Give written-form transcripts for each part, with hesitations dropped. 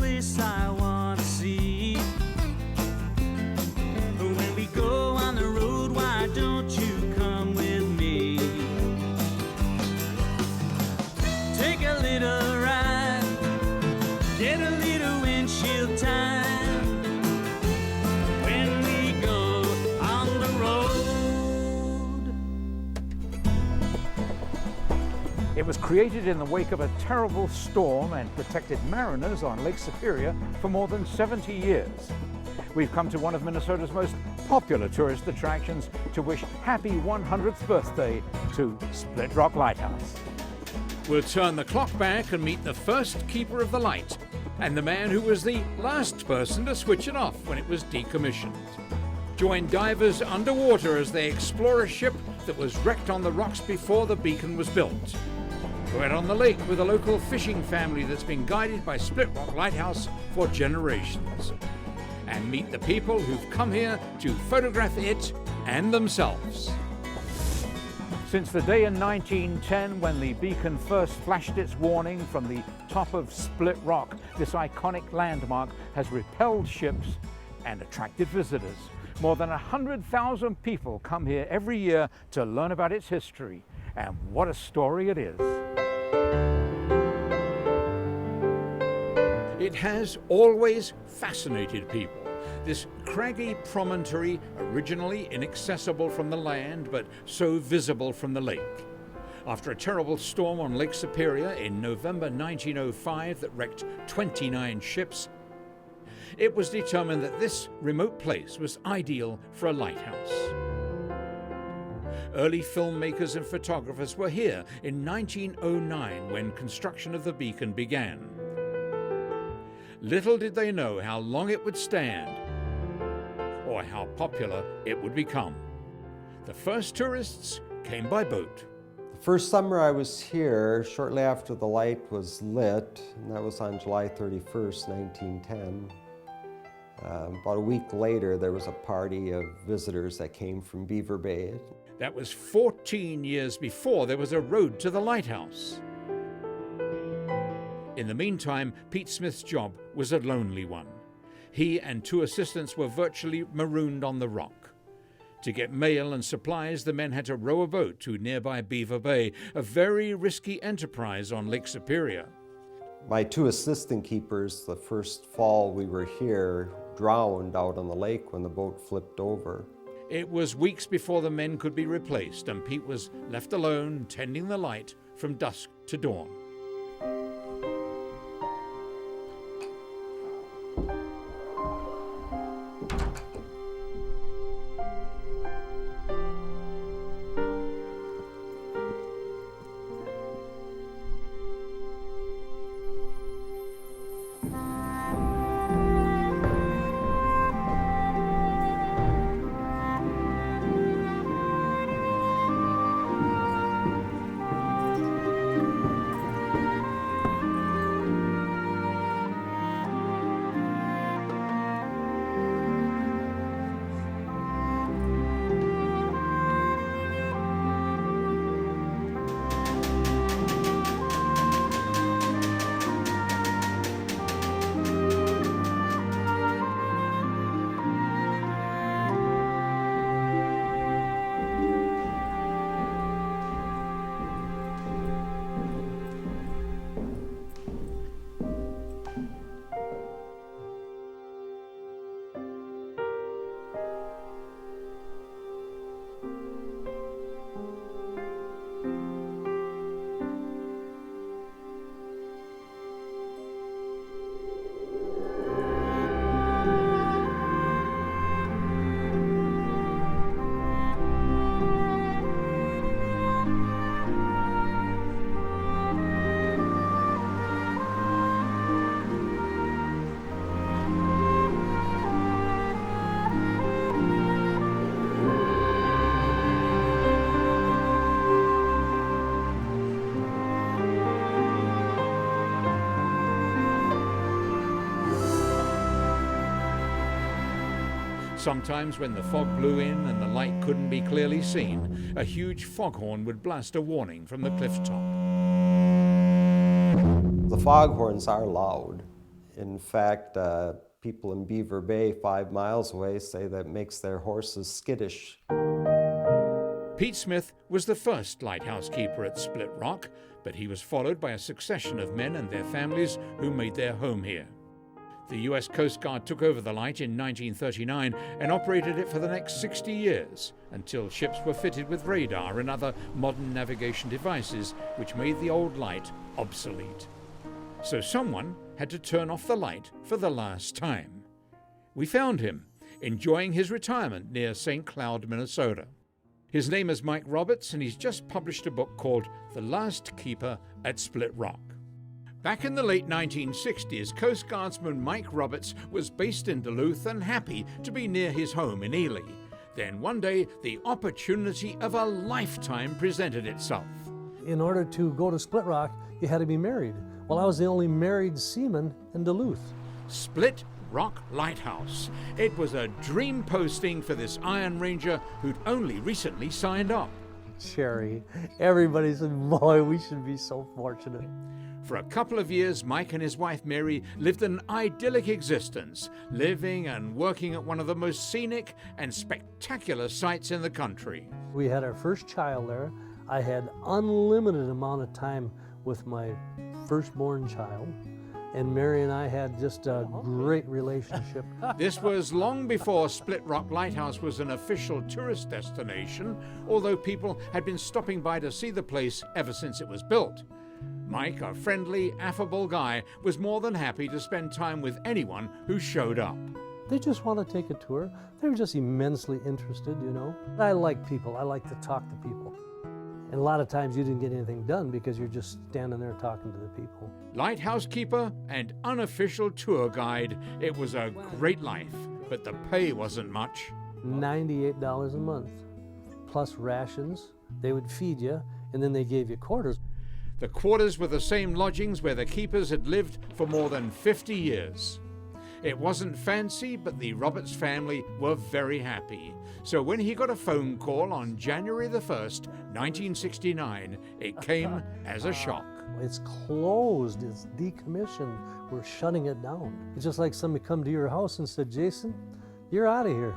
place I want to see. When we go on the road, why don't you come with me? Take a little ride, get a little windshield time when we go on the road. It was created in the wake of a terrible storm and protected mariners on Lake Superior for more than 70 years. We've come to one of Minnesota's most popular tourist attractions to wish happy 100th birthday to Split Rock Lighthouse. We'll turn the clock back and meet the first keeper of the light and the man who was the last person to switch it off when it was decommissioned. Join divers underwater as they explore a ship that was wrecked on the rocks before the beacon was built. Go out on the lake with a local fishing family that's been guided by Split Rock Lighthouse for generations. And meet the people who've come here to photograph it and themselves. Since the day in 1910 when the beacon first flashed its warning from the top of Split Rock, this iconic landmark has repelled ships and attracted visitors. More than 100,000 people come here every year to learn about its history, and what a story it is. It has always fascinated people. This craggy promontory, originally inaccessible from the land, but so visible from the lake. After a terrible storm on Lake Superior in November 1905 that wrecked 29 ships, it was determined that this remote place was ideal for a lighthouse. Early filmmakers and photographers were here in 1909 when construction of the beacon began. Little did they know how long it would stand, or how popular it would become. The first tourists came by boat. The first summer I was here, shortly after the light was lit, and that was on July 31st, 1910. About a week later, there was a party of visitors that came from Beaver Bay. That was 14 years before there was a road to the lighthouse. In the meantime, Pete Smith's job was a lonely one. He and two assistants were virtually marooned on the rock. To get mail and supplies, the men had to row a boat to nearby Beaver Bay, a very risky enterprise on Lake Superior. My two assistant keepers, the first fall we were here, drowned out on the lake when the boat flipped over. It was weeks before the men could be replaced, and Pete was left alone tending the light from dusk to dawn. Sometimes when the fog blew in and the light couldn't be clearly seen, a huge foghorn would blast a warning from the cliff top. The foghorns are loud, In fact, people in Beaver Bay, 5 miles away, say that it makes their horses skittish. Pete Smith was the first lighthouse keeper at Split Rock, but he was followed by a succession of men and their families who made their home here. The US Coast Guard took over the light in 1939 and operated it for the next 60 years, until ships were fitted with radar and other modern navigation devices, which made the old light obsolete. So someone had to turn off the light for the last time. We found him, enjoying his retirement near St. Cloud, Minnesota. His name is Mike Roberts, and he's just published a book called The Last Keeper at Split Rock. Back in the late 1960s, Coast Guardsman Mike Roberts was based in Duluth and happy to be near his home in Ely. Then one day, the opportunity of a lifetime presented itself. In order to go to Split Rock, you had to be married. Well, I was the only married seaman in Duluth. Split Rock Lighthouse. It was a dream posting for this Iron Ranger who'd only recently signed up. Sherry, everybody said, boy, we should be so fortunate. For a couple of years, Mike and his wife Mary lived an idyllic existence, living and working at one of the most scenic and spectacular sites in the country. We had our first child there. I had unlimited amount of time with my firstborn child, and Mary and I had just a great relationship. This was long before Split Rock Lighthouse was an official tourist destination, although people had been stopping by to see the place ever since it was built. Mike, a friendly, affable guy, was more than happy to spend time with anyone who showed up. They just want to take a tour. They were just immensely interested, you know. I like people. I like to talk to people. And a lot of times you didn't get anything done because you're just standing there talking to the people. Lighthouse keeper and unofficial tour guide, it was a great life, but the pay wasn't much. $98 a month, plus rations. They would feed you, and then they gave you quarters. The quarters were the same lodgings where the keepers had lived for more than 50 years. It wasn't fancy, but the Roberts family were very happy. So when he got a phone call on January the 1st, 1969, it came as a shock. It's closed, it's decommissioned, we're shutting it down. It's just like somebody come to your house and said, Jason, you're out of here.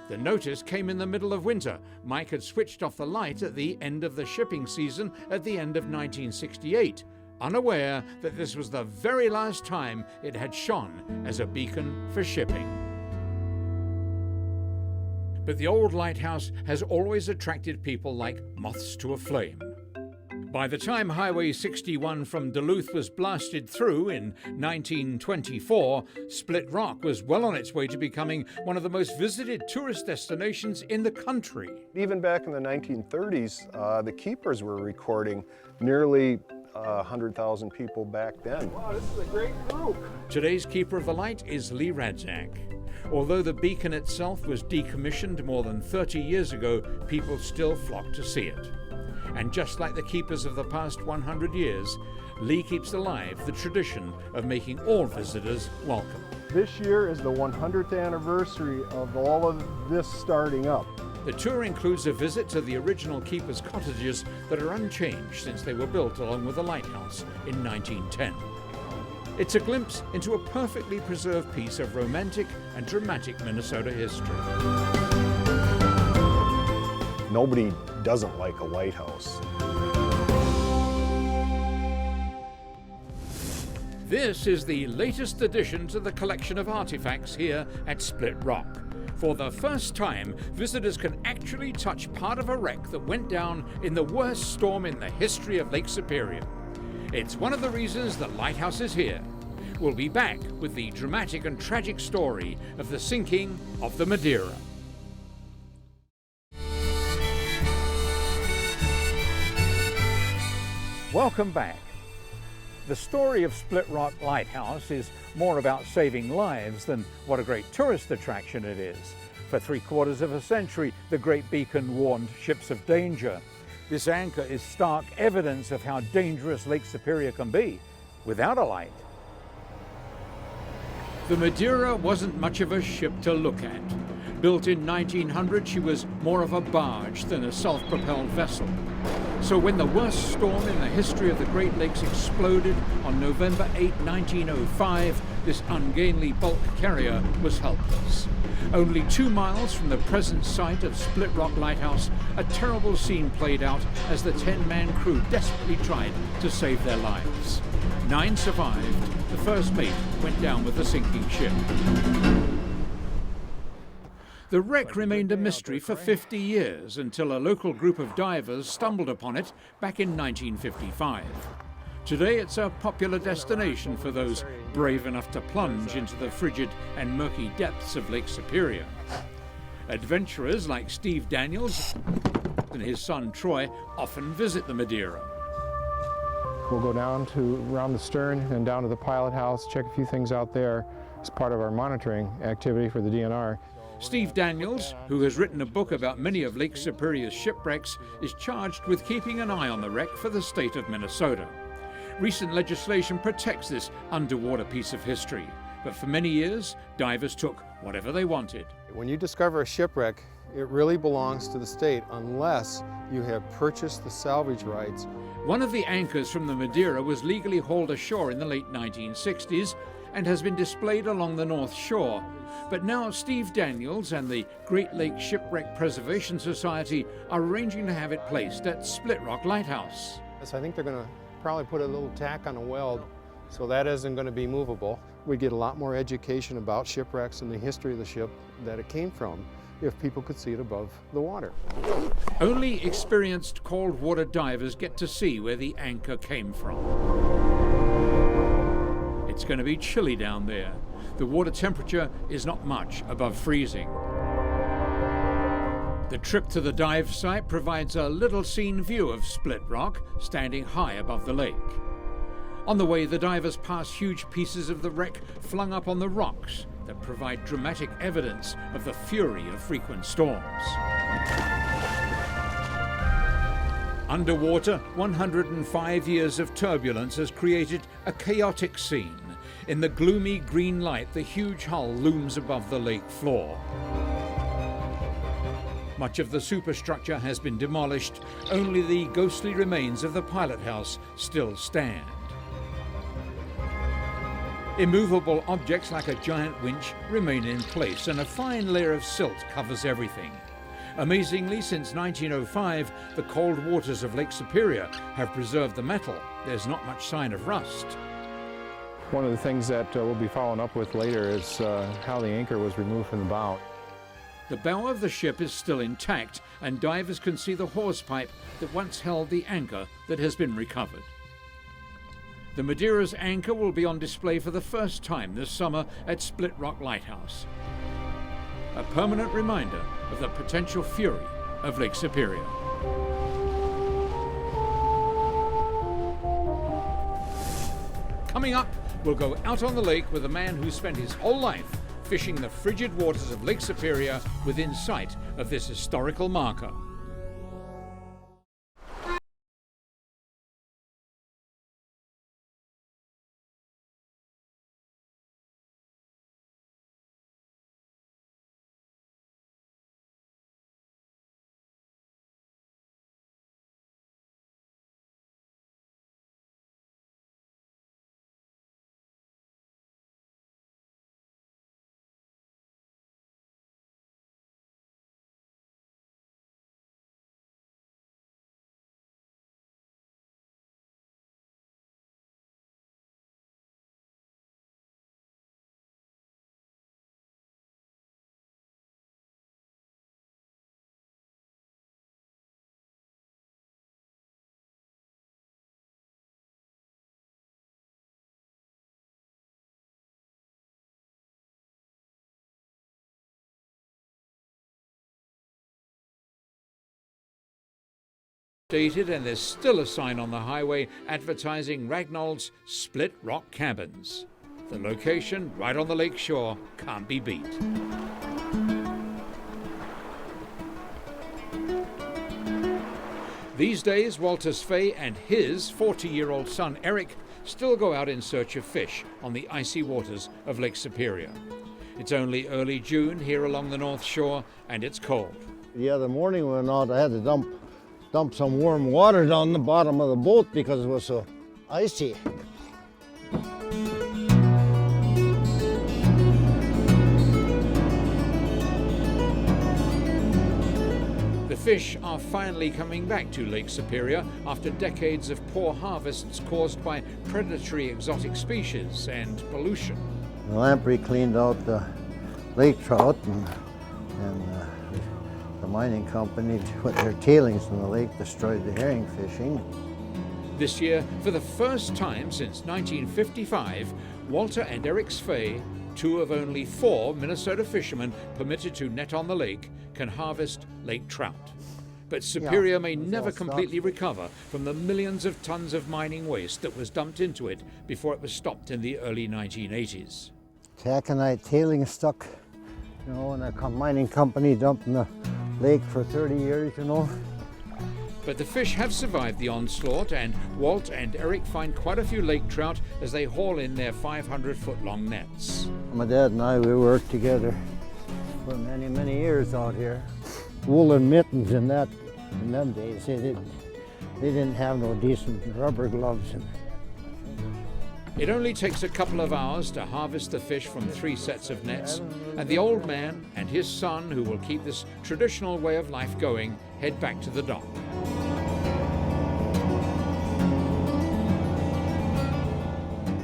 The notice came in the middle of winter. Mike had switched off the light at the end of the shipping season at the end of 1968, unaware that this was the very last time it had shone as a beacon for shipping. But the old lighthouse has always attracted people like moths to a flame. By the time Highway 61 from Duluth was blasted through in 1924, Split Rock was well on its way to becoming one of the most visited tourist destinations in the country. Even back in the 1930s, the keepers were recording nearly 100,000 people back then. Wow, this is a great group. Today's Keeper of the Light is Lee Radzak. Although the beacon itself was decommissioned more than 30 years ago, people still flock to see it. And just like the keepers of the past 100 years, Lee keeps alive the tradition of making all visitors welcome. This year is the 100th anniversary of all of this starting up. The tour includes a visit to the original keepers' cottages that are unchanged since they were built along with the lighthouse in 1910. It's a glimpse into a perfectly preserved piece of romantic and dramatic Minnesota history. Nobody doesn't like a lighthouse. This is the latest addition to the collection of artifacts here at Split Rock. For the first time, visitors can actually touch part of a wreck that went down in the worst storm in the history of Lake Superior. It's one of the reasons the lighthouse is here. We'll be back with the dramatic and tragic story of the sinking of the Madeira. Welcome back. The story of Split Rock Lighthouse is more about saving lives than what a great tourist attraction it is. For 3/4 of a century, the great beacon warned ships of danger. This anchor is stark evidence of how dangerous Lake Superior can be without a light. The Madeira wasn't much of a ship to look at. Built in 1900, she was more of a barge than a self-propelled vessel. So when the worst storm in the history of the Great Lakes exploded on November 8, 1905, this ungainly bulk carrier was helpless. Only 2 miles from the present site of Split Rock Lighthouse, a terrible scene played out as the 10-man crew desperately tried to save their lives. 9 survived. The first mate went down with the sinking ship. The wreck remained a mystery for 50 years until a local group of divers stumbled upon it back in 1955. Today it's a popular destination for those brave enough to plunge into the frigid and murky depths of Lake Superior. Adventurers like Steve Daniels and his son Troy often visit the Madeira. We'll go down to around the stern and down to the pilot house, check a few things out there as part of our monitoring activity for the DNR. Steve Daniels, who has written a book about many of Lake Superior's shipwrecks, is charged with keeping an eye on the wreck for the state of Minnesota. Recent legislation protects this underwater piece of history, but for many years, divers took whatever they wanted. When you discover a shipwreck, it really belongs to the state unless you have purchased the salvage rights. One of the anchors from the Madeira was legally hauled ashore in the late 1960s and has been displayed along the North Shore. But now Steve Daniels and the Great Lakes Shipwreck Preservation Society are arranging to have it placed at Split Rock Lighthouse. So I think they're going to probably put a little tack on a weld, so that isn't going to be movable. We get a lot more education about shipwrecks and the history of the ship that it came from if people could see it above the water. Only experienced cold water divers get to see where the anchor came from. It's going to be chilly down there. The water temperature is not much above freezing. The trip to the dive site provides a little-seen view of Split Rock, standing high above the lake. On the way, the divers pass huge pieces of the wreck flung up on the rocks that provide dramatic evidence of the fury of frequent storms. Underwater, 105 years of turbulence has created a chaotic scene. In the gloomy green light, the huge hull looms above the lake floor. Much of the superstructure has been demolished. Only the ghostly remains of the pilot house still stand. Immovable objects like a giant winch remain in place, and a fine layer of silt covers everything. Amazingly, since 1905, the cold waters of Lake Superior have preserved the metal. There's not much sign of rust. One of the things that we'll be following up with later is how the anchor was removed from the bow. The bow of the ship is still intact, and divers can see the hawse pipe that once held the anchor that has been recovered. The Madeira's anchor will be on display for the first time this summer at Split Rock Lighthouse. A permanent reminder of the potential fury of Lake Superior. Coming up, we'll go out on the lake with a man who spent his whole life fishing the frigid waters of Lake Superior within sight of this historical marker. Dated, and there's still a sign on the highway advertising Ragnald's Split Rock Cabins. The location, right on the lake shore, can't be beat. These days, Walter Svay and his 40-year-old son Eric still go out in search of fish on the icy waters of Lake Superior. It's only early June here along the North Shore, and it's cold. The other morning we went out, I had to dump some warm water down the bottom of the boat because it was so icy. The fish are finally coming back to Lake Superior after decades of poor harvests caused by predatory exotic species and pollution. The lamprey cleaned out the lake trout, and the mining company, with their tailings in the lake, destroyed the herring fishing. This year, for the first time since 1955, Walter and Eric Sfay, two of only 4 Minnesota fishermen permitted to net on the lake, can harvest lake trout. But Superior may never completely recover from the millions of tons of mining waste that was dumped into it before it was stopped in the early 1980s. Taconite tailings stuck, you know, and a mining company dumped in the lake for 30 years, you know. But the fish have survived the onslaught, and Walt and Eric find quite a few lake trout as they haul in their 500-foot-long nets. My dad and I, we worked together for many, many years out here. Woolen mittens in them days, they didn't have no decent rubber gloves. It only takes a couple of hours to harvest the fish from 3 sets of nets, and the old man and his son, who will keep this traditional way of life going, head back to the dock.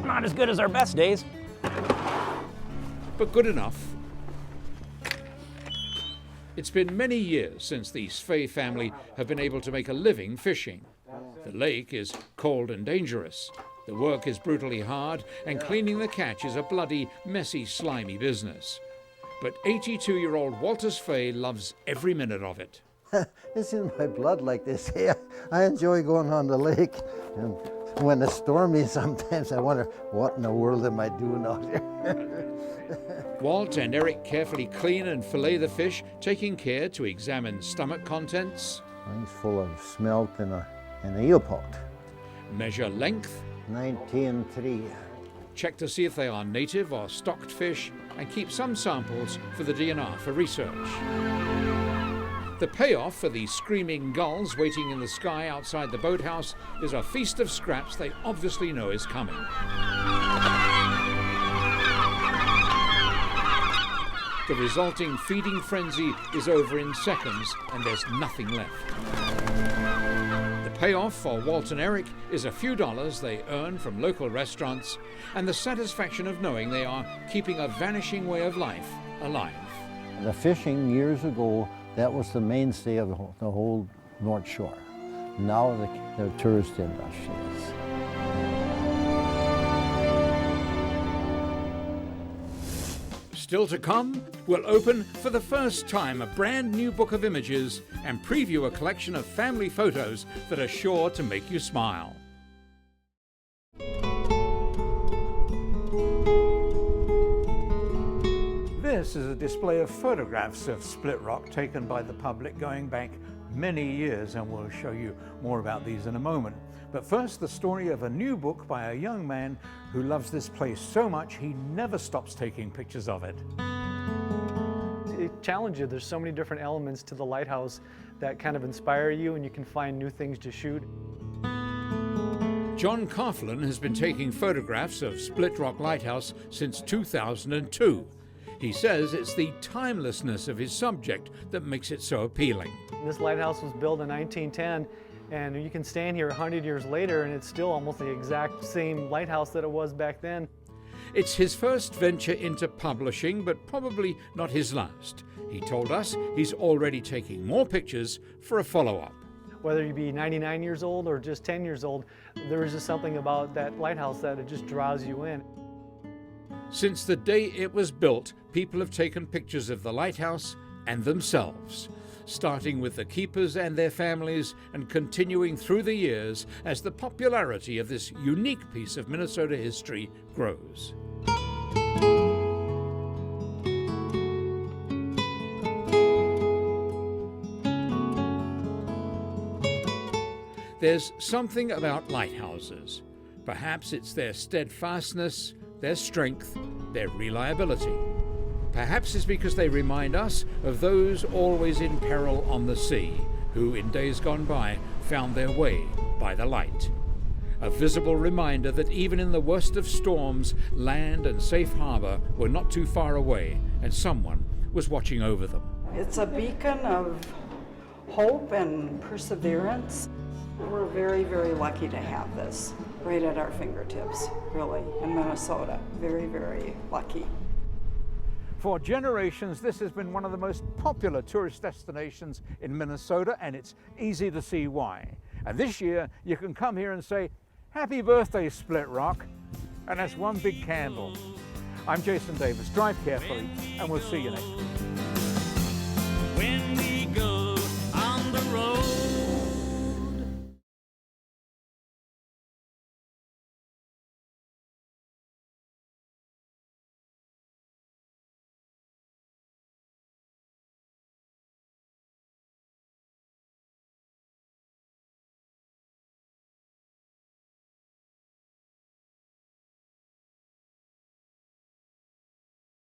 Not as good as our best days, but good enough. It's been many years since the Sfay family have been able to make a living fishing. The lake is cold and dangerous. The work is brutally hard, and cleaning the catch is a bloody, messy, slimy business. But 82-year-old Walter Sfay loves every minute of it. It's in my blood, like they say. I enjoy going on the lake, and when it's stormy, sometimes I wonder, what in the world am I doing out here? Walt and Eric carefully clean and fillet the fish, taking care to examine stomach contents. Mine's full of smelt and a eel pout. Measure length. 19.3. Check to see if they are native or stocked fish, and keep some samples for the DNR for research. The payoff for the screaming gulls waiting in the sky outside the boathouse is a feast of scraps they obviously know is coming. The resulting feeding frenzy is over in seconds, and there's nothing left. The payoff for Walt and Eric is a few dollars they earn from local restaurants, and the satisfaction of knowing they are keeping a vanishing way of life alive. The fishing years ago, that was the mainstay of the whole North Shore. Now the tourist industry is. Still to come, we'll open for the first time a brand new book of images and preview a collection of family photos that are sure to make you smile. This is a display of photographs of Split Rock taken by the public going back many years, and we'll show you more about these in a moment. But first, the story of a new book by a young man who loves this place so much he never stops taking pictures of it. It challenges you. There's so many different elements to the lighthouse that kind of inspire you, and you can find new things to shoot. John Coughlin has been taking photographs of Split Rock Lighthouse since 2002. He says it's the timelessness of his subject that makes it so appealing. This lighthouse was built in 1910, and you can stand here 100 years later and it's still almost the exact same lighthouse that it was back then. It's his first venture into publishing, but probably not his last. He told us he's already taking more pictures for a follow-up. Whether you be 99 years old or just 10 years old, there is just something about that lighthouse that it just draws you in. Since the day it was built, people have taken pictures of the lighthouse and themselves, starting with the keepers and their families and continuing through the years as the popularity of this unique piece of Minnesota history grows. There's something about lighthouses. Perhaps it's their steadfastness, their strength, their reliability. Perhaps it's because they remind us of those always in peril on the sea, who in days gone by found their way by the light. A visible reminder that even in the worst of storms, land and safe harbor were not too far away, and someone was watching over them. It's a beacon of hope and perseverance. We're very, very lucky to have this right at our fingertips, really, in Minnesota. Very, very lucky. For generations, this has been one of the most popular tourist destinations in Minnesota, and it's easy to see why. And this year, you can come here and say, "Happy birthday, Split Rock," and that's one big candle. I'm Jason Davis. Drive carefully, and we'll see you next week.